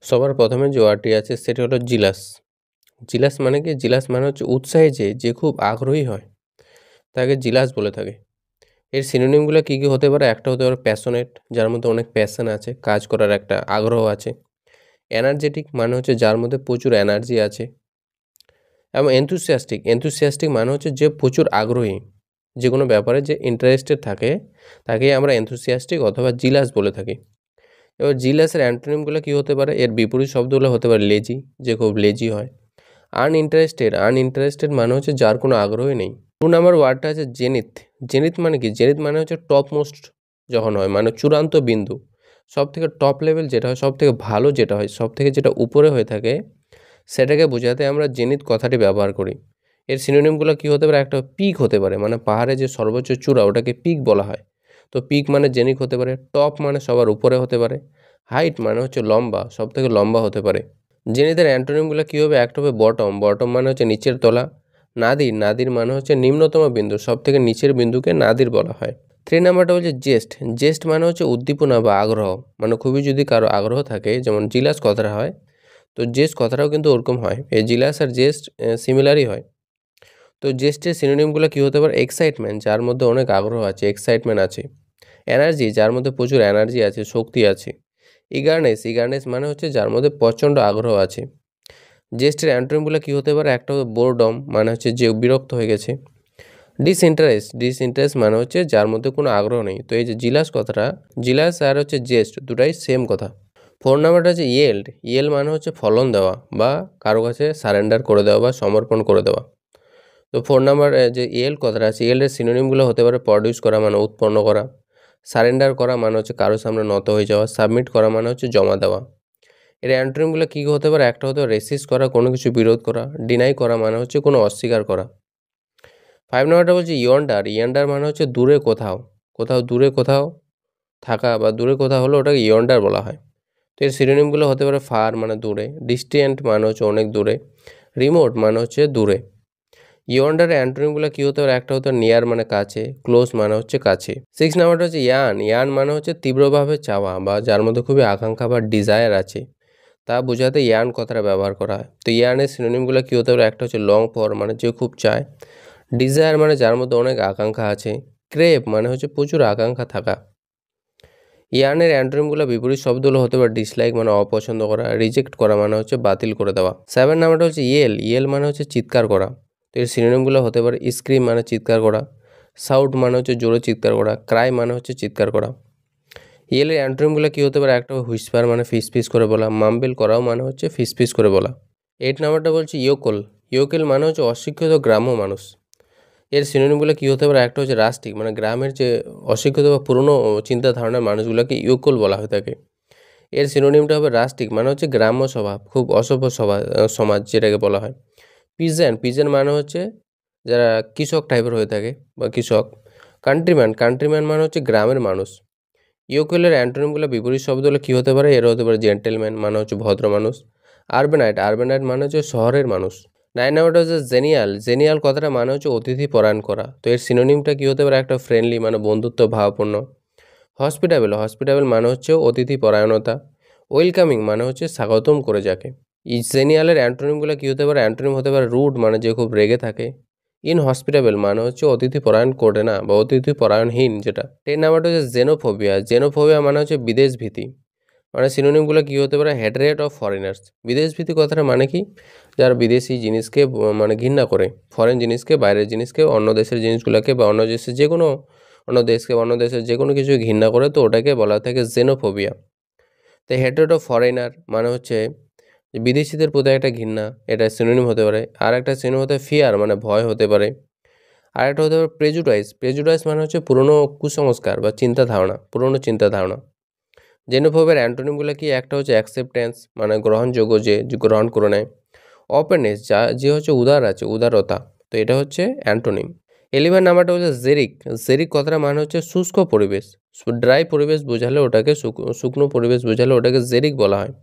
সবার প্রথমে যে ওয়ার্ডটি আছে সেটি হলো জিলাস। জিলাস মানে কি? জিলাস মানে হচ্ছে উৎসাহী, যে খুব আগ্রহী হয় তাকে জিলাস বলে থাকে। এর সিনোনিমগুলো কী কী হতে পারে? একটা হতে পারে প্যাশনেট, যার মধ্যে অনেক প্যাশন আছে, কাজ করার একটা আগ্রহ আছে। এনার্জেটিক মানে হচ্ছে যার মধ্যে প্রচুর এনার্জি আছে। এবং এনথুসিয়াস্টিক, এনথুসিয়াস্টিক মানে হচ্ছে যে প্রচুর আগ্রহী, যে কোনো ব্যাপারে যে ইন্টারেস্টেড থাকে তাকেই আমরা এনথুসিয়াস্টিক অথবা জিলাস বলে থাকি। এবার জিলাসের অ্যান্টোনিমগুলো কী হতে পারে? এর বিপরীত শব্দগুলো হতে পারে লেজি, যে খুব লেজি হয়। আনইন্টারেস্টেড, আনইন্টারেস্টেড মানে হচ্ছে যার কোনো আগ্রহই নেই। 2 নাম্বার ওয়ার্ডটা আছে জেনিথ। জেনিথ মানে কি? জেনিথ মানে হচ্ছে টপ মোস্ট যখন হয়, মানে চূড়ান্ত বিন্দু, সবথেকে টপ লেভেল যেটা হয়, সবথেকে ভালো যেটা হয়, সবথেকে যেটা উপরে হয়ে থাকে, সেটাকে বোঝাতে আমরা জেনিথ কথাটি ব্যবহার করি। এর সিনোনিমগুলো কী হতে পারে? একটা পিক হতে পারে, মানে পাহাড়ে যে সর্বোচ্চ চূড়া ওটাকে পিক বলা হয়, তো পিক মানে জেনিথ হতে পারে। টপ মানে সবার উপরে হতে পারে। হাইট মানে হচ্ছে লম্বা, সবথেকে লম্বা হতে পারে। জেনিথের অ্যান্টোনিমগুলো কী হবে? একটা হবে বটম, বটম মানে হচ্ছে নিচের তলা। নাদির, নাদির মানে হচ্ছে নিম্নতম বিন্দু, সবথেকে নিচের বিন্দুকে নাদির বলা হয়। 3 নাম্বারটা হচ্ছে জেস্ট। জেস্ট মানে হচ্ছে উদ্দীপনা বা আগ্রহ, মানে খুবই যদি কারো আগ্রহ থাকে, যেমন জিলাস কথাটা হয়, তো জেস্ট কথাটাও কিন্তু ওরকম হয়। এই জিলাস আর জেস্ট সিমিলারই হয়। তো জেস্টের সিনোনিমগুলো কী হতে পারে? এক্সাইটমেন্ট, যার মধ্যে অনেক আগ্রহ আছে, এক্সাইটমেন্ট আছে। এনার্জি, যার মধ্যে প্রচুর এনার্জি আছে, শক্তি আছে। ইগারনেস, ইগারনেস মানে হচ্ছে যার মধ্যে প্রচণ্ড আগ্রহ আছে। জেস্টের অ্যান্টোনিমগুলো কী হতে পারে? একটা বোরডম মানে হচ্ছে যে বিরক্ত হয়ে গেছে। ডিসইন্টারেস্ট, ডিসইন্টারেস্ট মানে হচ্ছে যার মধ্যে কোনো আগ্রহ নেই। তো এই যে জিলাস কথাটা, জিলাস আর হচ্ছে জেস্ট দুটাই সেম কথা। 4 নাম্বারটা হচ্ছে ইয়েল্ড। ইয়েল্ড মানে হচ্ছে ফলন দেওয়া বা কারো কাছে সারেন্ডার করে দেওয়া বা সমর্পণ করে দেওয়া। তো 4 নাম্বার যে ইয়েল্ড কথাটা আছে, ইয়েল্ডের সিনোনিমগুলো হতে পারে প্রডিউস করা মানে উৎপন্ন করা, সারেন্ডার করা মানে হচ্ছে কারো সামনে নত হয়ে যাওয়া, সাবমিট করা মানে হচ্ছে জমা দেওয়া। এর অ্যান্টোনিমগুলো কী হতে পারে? একটা হতে পারে রেসিস্ট করা, কোনো কিছু বিরোধ করা। ডিনাই করা মানে হচ্ছে কোনো অস্বীকার করা। 5 নাম্বারটা বলছে ইয়ন্ডার। ইয়ন্ডার মানে হচ্ছে দূরে কোথাও, কোথাও দূরে কোথাও থাকা বা দূরে কোথাও হলে ওটাকে ইয়ন্ডার বলা হয়। তো এর সিনোনিমগুলো হতে পারে ফার মানে দূরে, ডিস্টেন্ট মানে হচ্ছে অনেক দূরে, রিমোট মানে হচ্ছে দূরে। ইয়ন্ডারের অ্যান্টোনিমগুলো কী হতে পারে? একটা হতে নিয়ার মানে কাছে, ক্লোজ মানে হচ্ছে কাছে। 6 নাম্বারটা হচ্ছে ইয়ান। ইয়ান মানে হচ্ছে তীব্রভাবে চাওয়া বা যার মধ্যে খুবই আকাঙ্ক্ষা বা ডিজায়ার আছে, তা বোঝাতে ইয়ান কথাটা ব্যবহার করা হয়। তো ইয়ানের সিনোনিমগুলো কী হতে পারে? একটা হচ্ছে লং ফর মানে যে খুব চায়, ডিজায়ার মানে যার মধ্যে অনেক আকাঙ্ক্ষা আছে, ক্রেভ মানে হচ্ছে প্রচুর আকাঙ্ক্ষা থাকা। ইয়ানের অ্যান্টোনিমগুলো বিপরীত শব্দগুলো হতে পারে ডিসলাইক মানে অপছন্দ করা, রিজেক্ট করা মানে হচ্ছে বাতিল করে দেওয়া। 7 নাম্বারটা হচ্ছে ইয়েল। ইয়েল মানে হচ্ছে চিৎকার করা। তো এর সিনোনিমগুলো হতে পারে স্ক্রিম মানে চিৎকার করা, সাউট মানে হচ্ছে জোরে চিৎকার করা, ক্রাই মানে হচ্ছে চিৎকার করা। ইয়েলের অ্যান্টোনিমগুলো কী হতে পারে? একটা হুইসপার মানে ফিস ফিস করে বলা, মাম্বেল করাও মানে হচ্ছে ফিস ফিস করে বলা। 8 নাম্বারটা বলছে ইয়োকল। ইয়োকেল মানে হচ্ছে অশিক্ষিত গ্রাম্য মানুষ। এর সিনোনিমগুলো কী হতে পারে? একটা হচ্ছে রাস্টিক, মানে গ্রামের যে অশিক্ষিত বা পুরনো চিন্তা ধারণার মানুষগুলোকে ইয়োকল বলা হয়ে থাকে। এর সিনোনিমটা হবে রাস্টিক, মানে হচ্ছে গ্রাম্য স্বভাব, খুব অসভ্য সমাজ যেটাকে বলা হয়। পিজেন, পিজেন মানে হচ্ছে যারা কৃষক টাইপের হয়ে থাকে বা কৃষক। কান্ট্রিম্যান, কান্ট্রিম্যান মানে হচ্ছে গ্রামের মানুষ। ইয়োকেলের অ্যান্টোনিমগুলো বিপরীত শব্দগুলো কী হতে পারে? এরা হতে পারে জেন্টেলম্যান মানে হচ্ছে ভদ্র মানুষ, আরবানাইট, আরবানাইট মানে হচ্ছে শহরের মানুষ। 9 নাম্বারটা হচ্ছে জেনিয়াল। জেনিয়াল কথাটা মানে হচ্ছে অতিথি পরায়ণ করা। তো এর সিনোনিমটা কী হতে পারে? একটা ফ্রেন্ডলি মানে বন্ধুত্ব ভাবপূর্ণ। হসপিটাবেল, হসপিটাবেল মানে হচ্ছে অতিথি পরায়ণতা। ওয়েলকামিং মানে হচ্ছে স্বাগতম করে যাকে। জেনিয়ালের অ্যান্টোনিমগুলো কী হতে পারে? অ্যান্টোনিম হতে পারে রুড মানে যে খুব রেগে থাকে। ইনহসপিটেবল মানে হচ্ছে অতিথি পরায়ণ করে না বা অতিথি পরায়ণহীন যেটা। 10 নাম্বারটা হচ্ছে জেনোফোবিয়া। জেনোফোবিয়া মানে হচ্ছে বিদেশ ভীতি। মানে সিনোনিমগুলো কী হতে পারে? হেডরেট অফ ফরেনার্স। বিদেশ ভীতি কথাটা মানে কি? যারা বিদেশি জিনিসকে মানে ঘৃণা করে, ফরেন জিনিসকে, বাইরের জিনিসকে, অন্য দেশের জিনিসগুলোকে বা অন্য দেশের যে কোনো, অন্য দেশকে, অন্য দেশের যে কোনো কিছু ঘৃণা করে, তো ওটাকে বলা থাকে জেনোফোবিয়া। তো হেডরেট অফ ফরেনার মানে হচ্ছে বিদেশিদের প্রতি একটা ঘৃণা, এটা সিনোনিম হতে পারে। আর একটা সিনোনিম হতে ফিয়ার মানে ভয় হতে পারে। আর একটা হতে পারে প্রেজুডাইস। প্রেজুডাইস মানে হচ্ছে পুরনো কুসংস্কার বা চিন্তা ধারণা, পুরনো চিন্তা ধারণা। জেনোফোবিয়ার অ্যান্টোনিমগুলো কি? একটা হচ্ছে অ্যাকসেপ্টেন্স মানে গ্রহণযোগ্য, যে গ্রহণ করে নেয়। ওপেননেস, যা যে হচ্ছে উদার আছে, উদারতা, তো এটা হচ্ছে অ্যান্টোনিম। 11 নাম্বারটা হচ্ছে জেরিক। জেরিক কথাটা মানে হচ্ছে শুষ্ক পরিবেশ। ড্রাই পরিবেশ বোঝালে ওটাকে, শুকনো পরিবেশ বোঝালে ওটাকে জেরিক বলা হয়।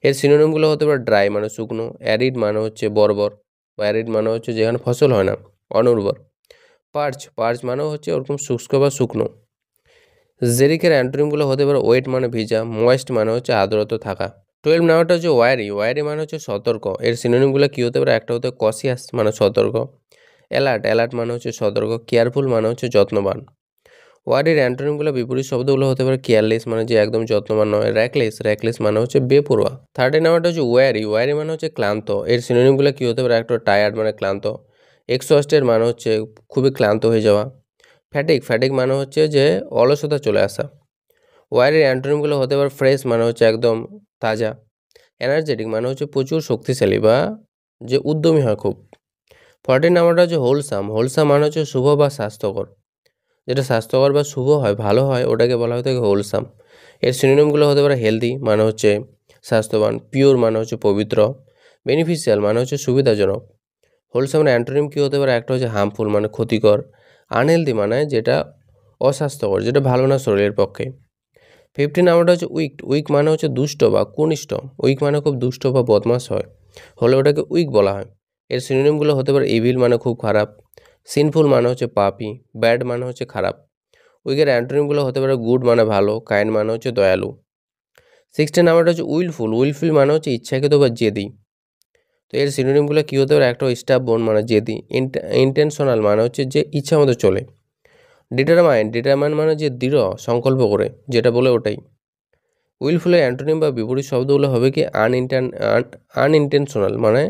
এর সিনোনিমগুলো হতে পারে ড্রাই মানে শুকনো, অ্যারিড মানে হচ্ছে বর্বর বা অ্যারিড মানে হচ্ছে যেখানে ফসল হয় না, অনুর্বর। পার্চ, পার্চ মানে হচ্ছে ওরকম শুষ্ক বা শুকনো। জেরিকের অ্যান্টোনিমগুলো হতে পারে ওয়েট মানে ভিজা, ময়েস্ট মানে হচ্ছে আর্দ্রতা থাকা। 12 নাম্বারটা হচ্ছে ওয়ারি। ওয়ারি মানে হচ্ছে সতর্ক। এর সিনোনিমগুলো কী হতে পারে? একটা হতে কসিয়াস মানে সতর্ক, অ্যালার্ট, অ্যালার্ট মানে হচ্ছে সতর্ক, কেয়ারফুল মানে হচ্ছে যত্নবান। ওয়ারির অ্যান্টোনিমগুলো বিপরীত শব্দগুলো হতে পারে কেয়ারলেস মানে যে একদম যত্নবান নয়, র্যাকলেস, র্যাকলেস মানে হচ্ছে বেপরোয়া। 13 নাম্বারটা হচ্ছে ওয়ারি। ওয়ারি মানে হচ্ছে ক্লান্ত। এর সিনোনিমগুলো কী হতে পারে? একটা টায়ার্ড মানে ক্লান্ত, এক্সস্টেড মানে হচ্ছে খুবই ক্লান্ত হয়ে যাওয়া, ফ্যাটিক, ফ্যাটিক মানে হচ্ছে যে অলসতা চলে আসা। ওয়ারির অ্যান্টোনিমগুলো হতে পারে ফ্রেশ মানে হচ্ছে একদম তাজা, এনার্জেটিক মানে হচ্ছে প্রচুর শক্তিশালী বা যে উদ্যমী হয় খুব। 14 নাম্বারটা হচ্ছে হোলসাম। হোলসাম মানে হচ্ছে শুভ বা স্বাস্থ্যকর, যেটা স্বাস্থ্যকর বা শুভ হয়, ভালো হয়, ওটাকে বলা হয়ে থাকে হোলসাম। এর সিনোনিমগুলো হতে পারে হেলদি মানে হচ্ছে স্বাস্থ্যবান, পিওর মানে হচ্ছে পবিত্র, বেনিফিশিয়াল মানে হচ্ছে সুবিধাজনক। হোলসামের অ্যান্টোনিম কী হতে পারে? একটা হচ্ছে হার্মফুল মানে ক্ষতিকর, আনহেলদি মানে যেটা অস্বাস্থ্যকর, যেটা ভালো না শরীরের পক্ষে। 15 নাম্বারটা হচ্ছে উইক। উইক মানে হচ্ছে দুষ্ট বা কুনিষ্ঠ। উইক মানে খুব দুষ্ট বা বদমাশ হয়, হলে ওটাকে উইক বলা হয়। এর সিনোনিমগুলো হতে পারে ইভিল মানে খুব খারাপ, সিনফুল মানে হচ্ছে পাপি, ব্যাড মানে হচ্ছে খারাপ। উইকের অ্যান্টোনিমগুলো হতে পারে গুড মানে ভালো, কাইন্ড মানে হচ্ছে দয়ালু। 16 নাম্বারটা হচ্ছে উইলফুল। উইলফুল মানে হচ্ছে ইচ্ছাকৃত বা জেদি। তো এর সিনোনিমগুলো কী হতে পারে? একটা স্টাফ বোন মানে জেদি, ইন্টেনশনাল মানে হচ্ছে যে ইচ্ছা মতো চলে, ডিটারমাইন্ড, ডিটারমাইন্ড মানে যে দৃঢ় সংকল্প করে যেটা বলে ওটাই। উইলফুলের অ্যান্টোনিম বা বিপরীত শব্দগুলো হবে কি? আনইনটেনশনাল মানে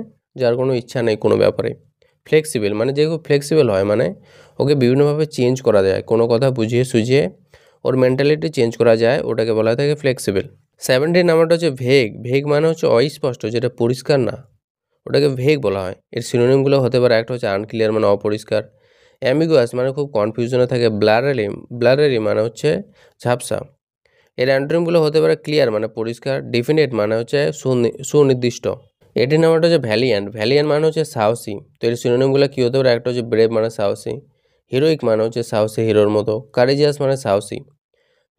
যার কোনো ইচ্ছা নেই কোনো ব্যাপারে। ফ্লেক্সিবল মানে যে খুব ফ্লেক্সিবল হয়, মানে ওকে বিভিন্নভাবে চেঞ্জ করা যায়, কোনো কথা বুঝিয়ে সুঝিয়ে ওর মেন্টালিটি চেঞ্জ করা যায়, ওটাকে বলা হয় থাকে ফ্লেক্সিবল। 17 নাম্বারটা হচ্ছে ভেগ। ভেগ মানে হচ্ছে অস্পষ্ট, যেটা পরিষ্কার না, ওটাকে ভেগ বলা হয়। এর সিনোনিমগুলো হতে পারে একটা হচ্ছে আনক্লিয়ার মানে অপরিষ্কার, অ্যাম্বিগুয়াস মানে খুব কনফিউশনে থাকে, ব্লারারি, ব্লারারি মানে হচ্ছে ঝাপসা। এর অ্যান্টোনিমগুলো হতে পারে ক্লিয়ার মানে পরিষ্কার, ডেফিনেট মানে হচ্ছে সুনির্দিষ্ট। 18 নাম্বারটা হচ্ছে ভ্যালিয়ান্ট। ভ্যালিয়ান্ট মানে হচ্ছে সাহসী। তো এর সিনোনিমগুলো কী হতে পারে? একটা হচ্ছে ব্রেভ মানে সাহসী, হিরোইক মানে হচ্ছে সাহসী হিরোর মতো, কারেজিয়াস মানে সাহসী।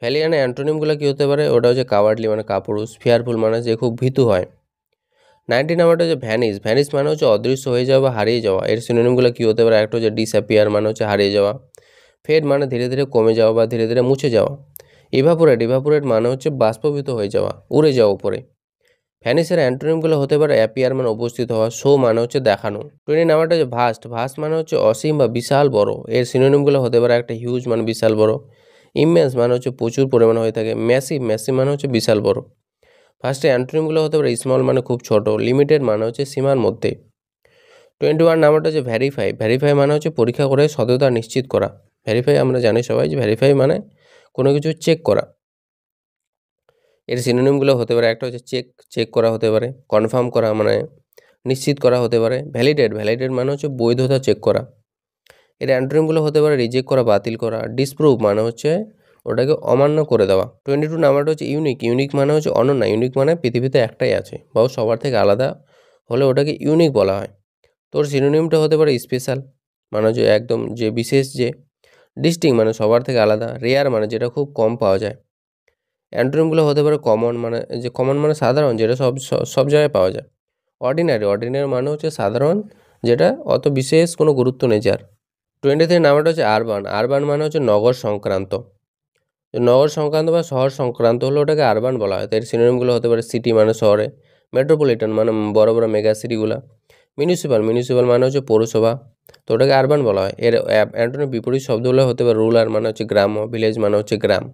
ভ্যালিয়ান্টের অ্যান্টোনিমগুলো কী হতে পারে? ওটা হচ্ছে কাওয়ার্ডলি মানে কাপুরুষ, ফিয়ারফুল মানে যে খুব ভীতু হয়। 19 নাম্বারটা হচ্ছে ভ্যানিশ। ভ্যানিশ মানে হচ্ছে অদৃশ্য হয়ে যাওয়া বা হারিয়ে যাওয়া। এর সিনোনিমগুলো কী হতে পারে? একটা হচ্ছে ডিসঅ্যাপিয়ার মানে হচ্ছে হারিয়ে যাওয়া, ফেড মানে ধীরে ধীরে কমে যাওয়া বা ধীরে ধীরে মুছে যাওয়া, ইভাপোরেট, ইভাপোরেট মানে হচ্ছে বাষ্পীভূত হয়ে যাওয়া, উড়ে যাওয়া উপরে। ভ্যানিসের অ্যান্টোনিমগুলো হতে পারে অ্যাপিয়ার মানে উপস্থিত হওয়া, শো মানে হচ্ছে দেখানো। 20 নাম্বারটা হচ্ছে ভাস্ট। ভাস্ট মানে হচ্ছে অসীম বা বিশাল বড়। এর সিনোনিমগুলো হতে পারে একটা হিউজ মানে বিশাল বড়, ইমেন্স মানে হচ্ছে প্রচুর পরিমাণে হয়ে থাকে, ম্যাসিভ, ম্যাসিভ মানে হচ্ছে বিশাল বড়। ফার্স্টে অ্যান্টোনিমগুলো হতে পারে স্মল মানে খুব ছোট, লিমিটেড মানে হচ্ছে সীমার মধ্যে। 21 নাম্বারটা হচ্ছে ভ্যারিফাই। ভ্যারিফাই মানে হচ্ছে পরীক্ষা করে সততা নিশ্চিত করা। ভ্যারিফাই আমরা জানি সবাই যে ভ্যারিফাই মানে কোনো কিছু চেক করা। এর সিনোনিমগুলো হতে পারে একটা হচ্ছে চেক, চেক করা হতে পারে, কনফার্ম করা মানে নিশ্চিত করা হতে পারে, ভ্যালিডেট, ভ্যালিডেট মানে হচ্ছে বৈধতা চেক করা। এর অ্যান্টোনিমগুলো হতে পারে রিজেক্ট করা, বাতিল করা, ডিসপ্রুভ মানে হচ্ছে ওটাকে অমান্য করে দেওয়া। 22 নাম্বারটা হচ্ছে ইউনিক। ইউনিক মানে হচ্ছে অনন্য, ইউনিক মানে পৃথিবীতে একটাই আছে বা ও সবার থেকে আলাদা হলে ওটাকে ইউনিক বলা হয়। তোর সিনোনিমটা হতে পারে স্পেশাল মানে যে একদম যে বিশেষ, যে ডিস্টিংক্ট মানে সবার থেকে আলাদা, রেয়ার মানে যেটা খুব কম পাওয়া যায়। অ্যান্টোনিমগুলো হতে পারে কমন মানে যে কমন মানে সাধারণ, যেটা সব সব জায়গায় পাওয়া যায়। অর্ডিনারি, অর্ডিনারি মানে হচ্ছে সাধারণ, যেটা অত বিশেষ কোনো গুরুত্ব নেই যার। 23 নাম্বারটা হচ্ছে আরবান। আরবান মানে হচ্ছে নগর সংক্রান্ত, নগর সংক্রান্ত বা শহর সংক্রান্ত হলে ওটাকে আরবান বলা হয়। তাই সিনোনিমগুলো হতে পারে সিটি মানে শহরে, মেট্রোপলিটন মানে বড় বড় মেগা সিটিগুলা, মিউনিসিপ্যাল, মিউনিসিপ্যাল মানে হচ্ছে পৌরসভা, তো ওটাকে আরবান বলা হয়। এর অ্যান্টোনিম বিপরীত শব্দগুলো হতে পারে রুরাল মানে হচ্ছে গ্রাম্য, ভিলেজ মানে হচ্ছে গ্রাম।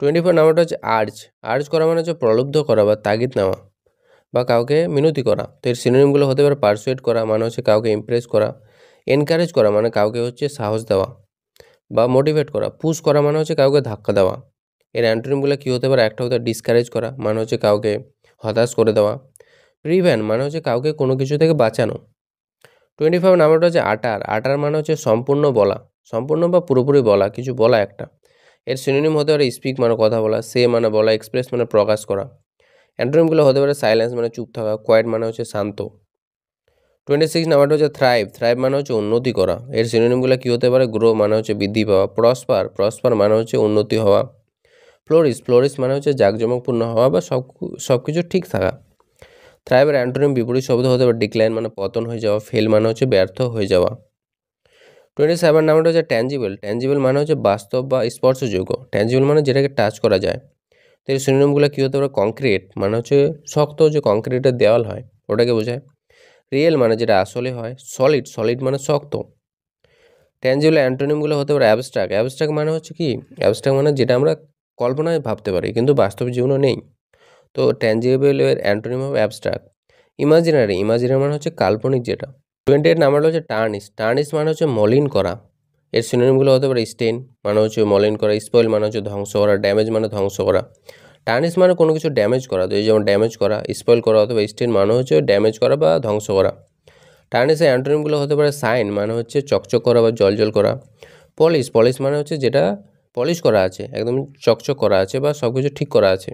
24 নাম্বারটা হচ্ছে আর্জ। আর্জ করা মানে হচ্ছে প্রলুব্ধ করা বা তাগিদ নেওয়া বা কাউকে মিনতি করা। তো এর সিনোনিমগুলো হতে পারে পারসুয়েট করা মানে হচ্ছে কাউকে ইমপ্রেস করা, এনকারেজ করা মানে কাউকে হচ্ছে সাহস দেওয়া বা মোটিভেট করা, পুশ করা মানে হচ্ছে কাউকে ধাক্কা দেওয়া। এর অ্যান্টোনিমগুলো কী হতে পারে? একটা হতে ডিসকারেজ করা মানে হচ্ছে কাউকে হতাশ করে দেওয়া, প্রিভেন্ট মানে হচ্ছে কাউকে কোনো কিছু থেকে বাঁচানো। 25 নাম্বারটা হচ্ছে আটার। আটার মানে হচ্ছে সম্পূর্ণ বলা, সম্পূর্ণ বা পুরোপুরি বলা, কিছু বলা একটা। এর সিনোনিম হতে পারে স্পিক মানে কথা বলা, সে মানে বলা, এক্সপ্রেস মানে প্রকাশ করা। অ্যান্টোনিমগুলো হতে পারে সাইলেন্স মানে চুপ থাকা, কোয়াইট মানে হচ্ছে শান্ত। 26 নাম্বারটা হচ্ছে থ্রাইভ। থ্রাইভ মানে হচ্ছে উন্নতি করা। এর সিনোনিমগুলো কী হতে পারে? গ্রো মানে হচ্ছে বৃদ্ধি পাওয়া, প্রসপার, প্রসপার মানে হচ্ছে উন্নতি হওয়া, ফ্লোরিশ, ফ্লোরিশ মানে হচ্ছে জাঁকজমকপূর্ণ হওয়া বা সব কিছু ঠিক থাকা। থ্রাইভের অ্যান্টোনিম বিপরীত শব্দ হতে পারে ডিক্লাইন মানে পতন হয়ে যাওয়া, ফেল মানে হচ্ছে ব্যর্থ হয়ে যাওয়া। 27 নাম্বারটা হচ্ছে ট্যাঞ্জিবল। ট্যাঞ্জিবল মানে হচ্ছে বাস্তব বা স্পর্শযোগ্য, ট্যাঞ্জিবল মানে যেটাকে টাচ করা যায়। তো এই সিনোনিমগুলো কী হতে পারে? কংক্রিট মানে হচ্ছে শক্ত, যে কংক্রিটের দেওয়াল হয় ওটাকে বোঝায়। রিয়েল মানে যেটা আসলে হয়। সলিড, সলিড মানে শক্ত। ট্যাঞ্জিবল অ্যান্টোনিমগুলো হতে পারে অ্যাবস্ট্রাক্ট। অ্যাবস্ট্রাক্ট মানে হচ্ছে কি? অ্যাবস্ট্রাক্ট মানে যেটা আমরা কল্পনায় ভাবতে পারি কিন্তু বাস্তব জীবনে নেই। তো ট্যাঞ্জিবল এর অ্যান্টোনিম হবে অ্যাবস্ট্রাক্ট। ইমাজিনারি, ইমাজিনারি মানে হচ্ছে কাল্পনিক যেটা। 28 নাম্বারটা হচ্ছে টার্নিশ। টার্নিশ মানে হচ্ছে মলিন করা। এর সিনোনিমগুলো হতে পারে স্টেন মানে হচ্ছে মলিন করা, স্পয়েল মানে হচ্ছে ধ্বংস করা, ড্যামেজ মানে ধ্বংস করা। টার্নিশ মানে কোনো কিছু ড্যামেজ করা, তো এই যেমন ড্যামেজ করা, স্পয়েল করা, অথবা স্টেন মানে হচ্ছে ড্যামেজ করা বা ধ্বংস করা। টার্নিশের অ্যান্টোনিমগুলো হতে পারে সাইন মানে হচ্ছে চকচক করা বা জলজল করা। পলিশ, পলিশ মানে হচ্ছে যেটা পলিশ করা আছে, একদম চকচক করা আছে বা সব কিছু ঠিক করা আছে।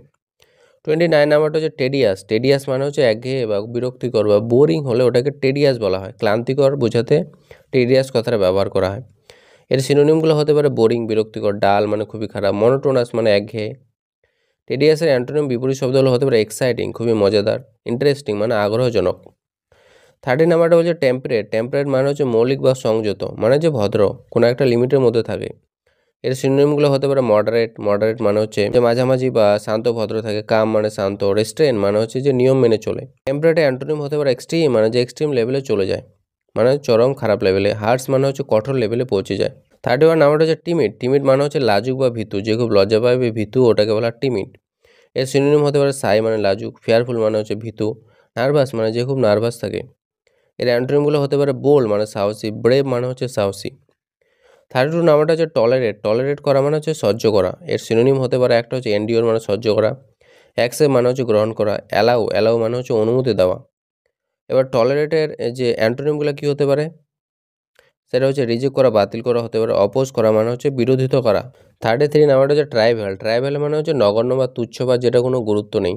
29 নাম্বারটা হচ্ছে টেডিয়াস। টেডিয়াস মানে হচ্ছে একঘেয়ে বা বিরক্তিকর বা বোরিং হলে ওটাকে টেডিয়াস বলা হয়। ক্লান্তিকর বোঝাতে টেডিয়াস কথাটা ব্যবহার করা হয়। এর সিনোনিমগুলো হতে পারে বোরিং, বিরক্তিকর, ডাল মানে খুবই খারাপ, মনোটোনাস মানে একঘেয়ে। টেডিয়াসের অ্যান্টোনিম বিপরীত শব্দ হলো হতে পারে এক্সাইটিং খুবই মজাদার, ইন্টারেস্টিং মানে আগ্রহজনক। 30 নাম্বারটা হচ্ছে টেম্পারেট। টেম্পারেট মানে হচ্ছে মৌলিক বা সংযত মানে যে ভদ্র, কোনো একটা লিমিটের মধ্যে থাকে। এর সিনোনিমগুলো হতে পারে মডারেট। মডারেট মানে হচ্ছে যে মাঝামাঝি বা শান্ত ভদ্র থাকে। কাম মানে শান্ত। রেস্ট্রেন মানে হচ্ছে যে নিয়ম মেনে চলে। টেম্পারেটের অ্যান্টোনিম হতে পারে এক্সট্রিম মানে যে এক্সট্রিম লেভেলে চলে যায়, মানে চরম খারাপ লেভেলে। হার্টস মানে হচ্ছে কঠোর লেভেলে পৌঁছে যায়। 31 নাম্বারটা হচ্ছে টিমিড। টিমিড মানে হচ্ছে লাজুক বা ভীতু, যে খুব লজ্জা পায় বা ভীতু ওটাকে বলা টিমিড। এর সিনোনিম হতে পারে সাই মানে লাজুক, ফেয়ারফুল মানে হচ্ছে ভীতু, নার্ভাস মানে যে খুব নার্ভাস থাকে। এর অ্যান্টোনিমগুলো হতে পারে বোল্ড মানে সাহসী, ব্রেভ মানে হচ্ছে সাহসী। 32 নাম্বারটা হচ্ছে টলারেট। টলারেট করা মানে হচ্ছে সহ্য করা। এর সিনোনিম হতে পারে একটা হচ্ছে এন্ডিওর মানে সহ্য করা, অ্যাকসেপ্ট মানে হচ্ছে গ্রহণ করা, অ্যালাউ, অ্যালাউ মানে হচ্ছে অনুমতি দেওয়া। এবার টলারেটের যে অ্যান্টোনিমগুলো কী হতে পারে? সেটা হচ্ছে রিজেক্ট করা, বাতিল করা হতে পারে। অপোজ করা মানে হচ্ছে বিরোধিতা করা। 33 নাম্বারটা হচ্ছে ট্রাইভ্যাল। ট্রাইভ্যাল মানে হচ্ছে নগণ্য বা তুচ্ছ বা যেটা কোনো গুরুত্ব নেই।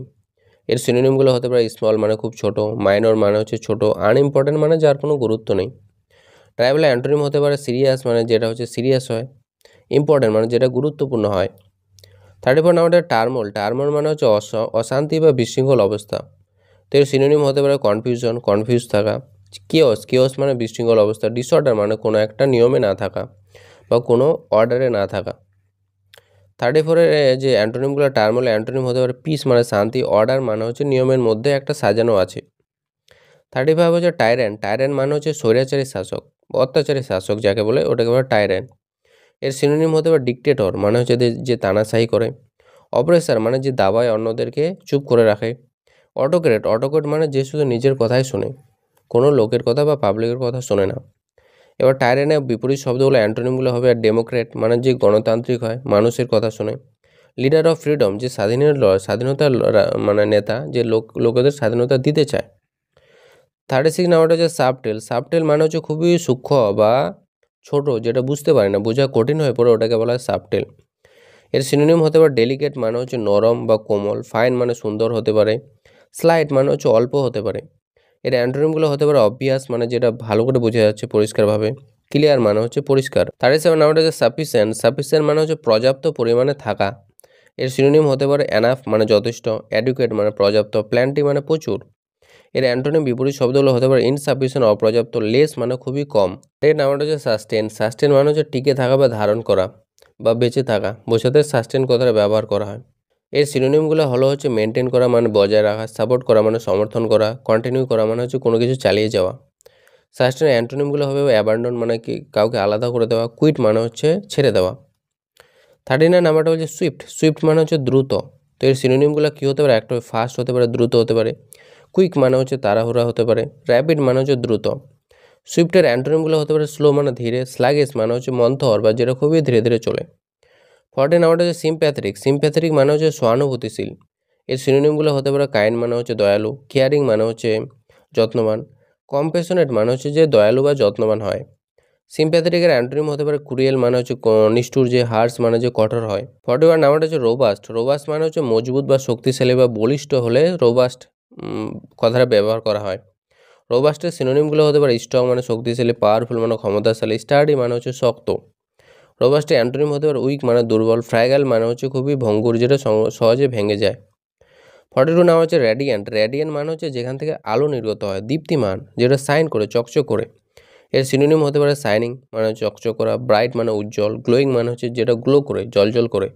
এর সিনোনিমগুলো হতে পারে স্মল মানে খুব ছোট, মাইনর মানে হচ্ছে ছোট, আনইম্পর্টেন্ট মানে যার কোনো গুরুত্ব নেই। ট্রাইভ্যাল অ্যান্টোনিম হতে পারে সিরিয়াস মানে যেটা হচ্ছে সিরিয়াস হয়, ইম্পর্টেন্ট মানে যেটা গুরুত্বপূর্ণ হয়। 34 নাম্বারটা টার্মোল। টার্মোল মানে হচ্ছে অশান্তি বা বিশৃঙ্খল অবস্থা। তো এর সিনোনিম হতে পারে কনফিউশন, কনফিউজ থাকা। কিওস, কিওস মানে বিশৃঙ্খল অবস্থা। ডিসঅর্ডার মানে কোনো একটা নিয়মে না থাকা বা কোনো অর্ডারে না থাকা। 34-এর যে অ্যান্টোনিমগুলো টার্মোল অ্যান্টোনিম হতে পারে পিস মানে শান্তি, অর্ডার মানে হচ্ছে নিয়মের মধ্যে একটা সাজানো আছে। 35 হচ্ছে টাইরেন্ট। টাইরেন্ট মানে হচ্ছে স্বৈরাচারী শাসক, অত্যাচারী শাসক যাকে বলে ওটাকে বলে টাইরেন্ট। এর সিনোনিম হতে পারে ডিক্টেটর মানে হচ্ছে যে তানাশাহি করে। অপ্রেসার মানে যে দাবায় অন্যদেরকে চুপ করে রাখে। অটোক্রেট, অটোক্রেট মানে যে শুধু নিজের কথাই শোনে, কোনো লোকের কথা বা পাবলিকের কথা শোনে না। এবার টাইরেনের বিপরীত শব্দগুলো অ্যান্টোনিমগুলো হবে ডেমোক্রেট মানে যে গণতান্ত্রিক হয়, মানুষের কথা শোনে। লিডার অফ ফ্রিডম যে স্বাধীনতার মানে নেতা, যে লোকেদের স্বাধীনতা দিতে চায়। 36 নাম্বারটা হচ্ছে সাবটেল। সাবটেল মানে হচ্ছে খুবই সূক্ষ্ম বা ছোট, যেটা বুঝতে পারে না, বোঝা কঠিন হয়ে পড়ে, ওটাকে বলা হয় সাবটেল। এর সিনোনিম হতে পারে ডেলিকেট মানে হচ্ছে নরম বা কোমল, ফাইন মানে সুন্দর হতে পারে, স্লাইট মানে হচ্ছে অল্প হতে পারে। এর অ্যান্টোনিমগুলো হতে পারে অবভিয়াস মানে যেটা ভালো করে বোঝা যাচ্ছে পরিষ্কারভাবে, ক্লিয়ার মানে হচ্ছে পরিষ্কার। 37 নাম্বারটা হচ্ছে সাফিসিয়েন্ট। সাফিসিয়েন্ট মানে হচ্ছে পর্যাপ্ত পরিমাণে থাকা। এর সিনোনিম হতে পারে এনাফ মানে যথেষ্ট, অ্যাডুকেট মানে পর্যাপ্ত, প্ল্যান্টি মানে প্রচুর। এর অ্যান্টোনিম বিপরীত শব্দগুলো হতে পারে ইনসাফিসিয়েন্ট অপর্যাপ্ত, লেস মানে খুবই কম। এর নাম্বারটা হচ্ছে সাস্টেন। সাস্টেন মানে হচ্ছে টিকে থাকা বা ধারণ করা বা বেঁচে থাকা বোঝাতে সাস্টেন কথাটা ব্যবহার করা হয়। এর সিনোনিমগুলো হলো হচ্ছে মেনটেন করা মানে বজায় রাখা, সাপোর্ট করা মানে সমর্থন করা, কন্টিনিউ করা মানে হচ্ছে কোনো কিছু চালিয়ে যাওয়া। সাস্টেন অ্যান্টোনিমগুলো হবে অ্যাবান্ডন মানে কি কাউকে আলাদা করে দেওয়া, কুইট মানে হচ্ছে ছেড়ে দেওয়া। 39 নাম্বারটা হচ্ছে সুইফট। সুইফট মানে হচ্ছে দ্রুত। তো এর সিনোনিমগুলো কী হতে পারে? একটা ফাস্ট হতে পারে, দ্রুত হতে পারে। কুইক মানে হচ্ছে তাড়াহুড়া হতে পারে, র্যাপিড মানে হচ্ছে দ্রুত। সুইফটের অ্যান্টোনিমগুলো হতে পারে স্লো মানে ধীরে, স্লাগেস মানে হচ্ছে মন্থর বা যেটা খুবই ধীরে ধীরে চলে। 40 নাম্বারটা হচ্ছে সিম্প্যাথেটিক। সিম্প্যাথেটিক মানে হচ্ছে সহানুভূতিশীল। এর সিনোনিমগুলো হতে পারে কাইন্ড মানে হচ্ছে দয়ালু, কেয়ারিং মানে হচ্ছে যত্নবান, কম্প্যাশনেট মানে হচ্ছে যে দয়ালু বা যত্নবান হয়। সিম্প্যাথেটিকের অ্যান্টোনিম হতে পারে ক্রুয়েল মানে হচ্ছে নিষ্ঠুর, যে হার্স মানে যে কঠোর হয়। 41 নাম্বারটা হচ্ছে রোবাস্ট। রোবাস্ট মানে হচ্ছে মজবুত বা শক্তিশালী বা বলিষ্ঠ হলে রোবাস্ট কথাটা ব্যবহার করা হয়। রোবাস্টের সিনোনিমগুলো হতে পারে স্ট্রং মানে শক্তিশালী, পাওয়ারফুল মানে ক্ষমতাশালী, স্টার্ডি মানে হচ্ছে শক্ত। রোবাস্টের অ্যান্টোনিম হতে পারে উইক মানে দুর্বল, ফ্র্যাগাইল মানে হচ্ছে খুবই ভঙ্গুর, যেটা সহজে ভেঙে যায়। 42 নাম হচ্ছে র্যাডিয়েন্ট। র্যাডিয়েন্ট মানে হচ্ছে যেখান থেকে আলো নির্গত হয়, দীপ্তিমান, যেটা সাইন করে, চকচক করে। এর সিনোনিম হতে পারে শাইনিং মানে চকচক করা, ব্রাইট মানে উজ্জ্বল, গ্লোয়িং মানে হচ্ছে যেটা গ্লো করে, জ্বলজ্বল করে।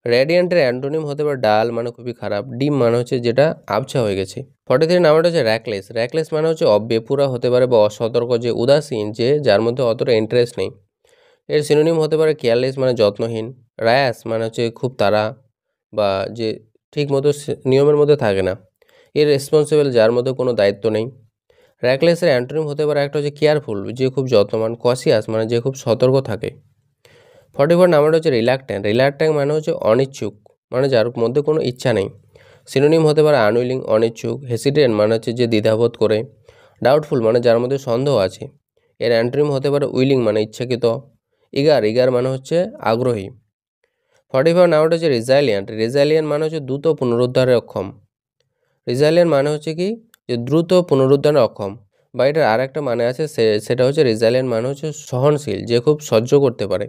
রেডিয়েন্টের অ্যান্টোনিম হতে পারে ডাল মানে খুবই খারাপ, ডিম মানে হচ্ছে যেটা আবছা হয়ে গেছে। 43 নাম্বারটা হচ্ছে র্যাকলেস। র্যাকলেস মানে হচ্ছে বেপুরা হতে পারে বা অসতর্ক, যে উদাসীন, যে যার মধ্যে অতটা ইন্টারেস্ট নেই। এর সিনোনিম হতে পারে কেয়ারলেস মানে যত্নহীন, রায়াস মানে হচ্ছে খুব তাড়া বা যে ঠিক মতো নিয়মের মধ্যে থাকে না, এর রেসপন্সিবল যার মধ্যে কোনো দায়িত্ব নেই। র্যাকলেসের অ্যান্টোনিম হতে পারে একটা হচ্ছে কেয়ারফুল, যে খুব যত্নবান, কসিয়াস মানে যে খুব সতর্ক থাকে। 44 নাম্বারটা হচ্ছে রিল্যাক্ট্যান্ট। রিল্যাক্ট্যান্ট মানে হচ্ছে অনিচ্ছুক, মানে যার মধ্যে কোনো ইচ্ছা নেই। সিনোনিম হতে পারে আনউইলিং অনিচ্ছুক, হেসিটেন্ট মানে হচ্ছে যে দ্বিধাবোধ করে, ডাউটফুল মানে যার মধ্যে সন্দেহ আছে। এর অ্যান্টোনিম হতে পারে উইলিং মানে ইচ্ছাকৃত, ইগার মানে হচ্ছে আগ্রহী। 45 নাম্বারটা হচ্ছে রেজাইলিয়ান্ট। রেজাইলিয়ান্ট মানে হচ্ছে দ্রুত পুনরুদ্ধারে অক্ষম। রেজাইলিয়ান্ট মানে হচ্ছে কি, যে দ্রুত পুনরুদ্ধারে অক্ষম, বা এটার আর একটা মানে আছে, সেটা হচ্ছে রেজাইলিয়ান্ট মানে হচ্ছে সহনশীল, যে খুব সহ্য করতে পারে।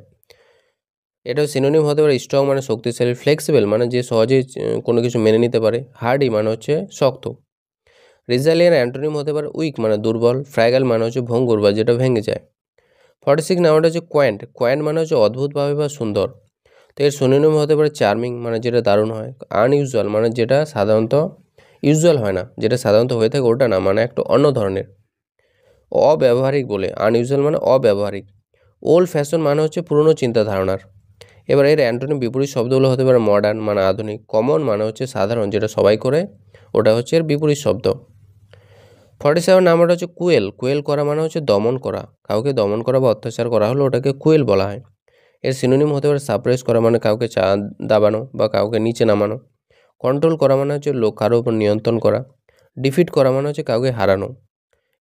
এটাও সিনোনিম হতে পারে স্ট্রং মানে শক্তিশালী, ফ্লেক্সিবল মানে যে সহজেই কোনো কিছু মেনে নিতে পারে, হার্ডি মানে হচ্ছে শক্ত। রেজাইলিয়ান্ট অ্যান্টোনিম হতে পারে উইক মানে দুর্বল, ফ্র্যাগাল মানে হচ্ছে ভঙ্গুর বা যেটা ভেঙে যায়। 46 নাম্বারটা হচ্ছে কোয়ান্ট। কোয়ান্ট মানে হচ্ছে অদ্ভুতভাবে বা সুন্দর। তো এর সিনোনিম হতে পারে চার্মিং মানে যেটা দারুণ হয়, আনইউজুয়াল মানে যেটা সাধারণত ইউজুয়াল হয় না, যেটা সাধারণত হয়ে থাকে ওটা না, মানে একটু অন্য ধরনের। অব্যবহারিক বলে, আনইউজুয়াল মানে অব্যবহারিক। ওল্ড ফ্যাশন মানে হচ্ছে পুরনো চিন্তা ধারণার। এবার এর অ্যান্টোনিম বিপরীত শব্দগুলো হতে পারে মডার্ন মানে আধুনিক, কমন মানে হচ্ছে সাধারণ, যেটা সবাই করে, ওটা হচ্ছে এর বিপরীত শব্দ। 47 নাম্বারটা হচ্ছে কুয়েল। কুয়েল করা মানে হচ্ছে দমন করা, কাউকে দমন করা বা অত্যাচার করা হলে ওটাকে কুয়েল বলা হয়। এর সিনোনিম হতে পারে সাপ্রেস করা মানে কাউকে দাবানো বা কাউকে নিচে নামানো। কন্ট্রোল করা মানে হচ্ছে কারোর উপর নিয়ন্ত্রণ করা। ডিফিট করা মানে হচ্ছে কাউকে হারানো।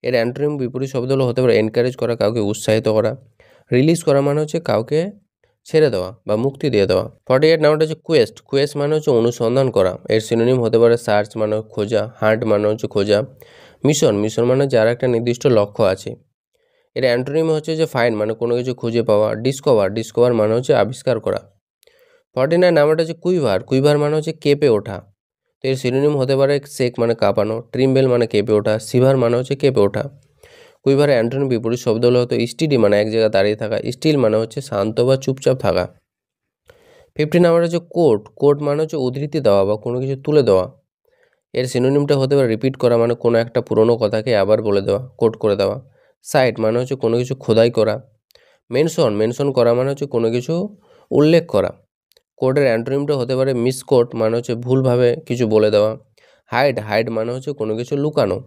এর অ্যান্টোনিম বিপরীত শব্দগুলো হতে পারে এনকারেজ করা, কাউকে উৎসাহিত করা। রিলিজ করা মানে হচ্ছে কাউকে ছেড়ে দেওয়া বা মুক্তি দিয়ে দেওয়া। 48 নাম্বারটা হচ্ছে কোয়েস্ট। কোয়েস্ট মানে হচ্ছে অনুসন্ধান করা। এর সিনোনিম হতে পারে সার্চ মানে খোঁজা, হান্ট মানে হচ্ছে খোঁজা, মিশন মানে যার একটা নির্দিষ্ট লক্ষ্য আছে। এর অ্যান্টোনিম হচ্ছে যে ফাইন্ড মানে কোনো কিছু খুঁজে পাওয়া, ডিসকভার মানে হচ্ছে আবিষ্কার করা। 49 নাম্বারটা হচ্ছে কুইভার। কুইভার মানে হচ্ছে কেঁপে ওঠা। তো এর সিনোনিম হতে পারে শেক মানে কাঁপানো, ট্রিম্বেল মানে কেঁপে ওঠা, সিভার মানে হচ্ছে কেঁপে ওঠা। কুইভারের অ্যান্টোনিম বিপরীত শব্দ হলো হতো স্টিডি মানে এক জায়গায় দাঁড়িয়ে থাকা, স্টিল মানে হচ্ছে শান্ত বা চুপচাপ থাকা। 50 নাম্বার হচ্ছে কোট। কোট মানে হচ্ছে উদ্ধৃতি দেওয়া বা কোনো কিছু তুলে দেওয়া। এর সিনোনিমটা হতে পারে রিপিট করা মানে কোনো একটা পুরনো কথাকে আবার বলে দেওয়া, কোট করে দেওয়া। সাইট মানে হচ্ছে কোনো কিছু খোদাই করা। মেনশন করা মানে হচ্ছে কোনো কিছু উল্লেখ করা। কোডের অ্যান্টোনিমটা হতে পারে মিসকোট মানে হচ্ছে ভুলভাবে কিছু বলে দেওয়া। হাইড মানে হচ্ছে কোনো কিছু লুকানো।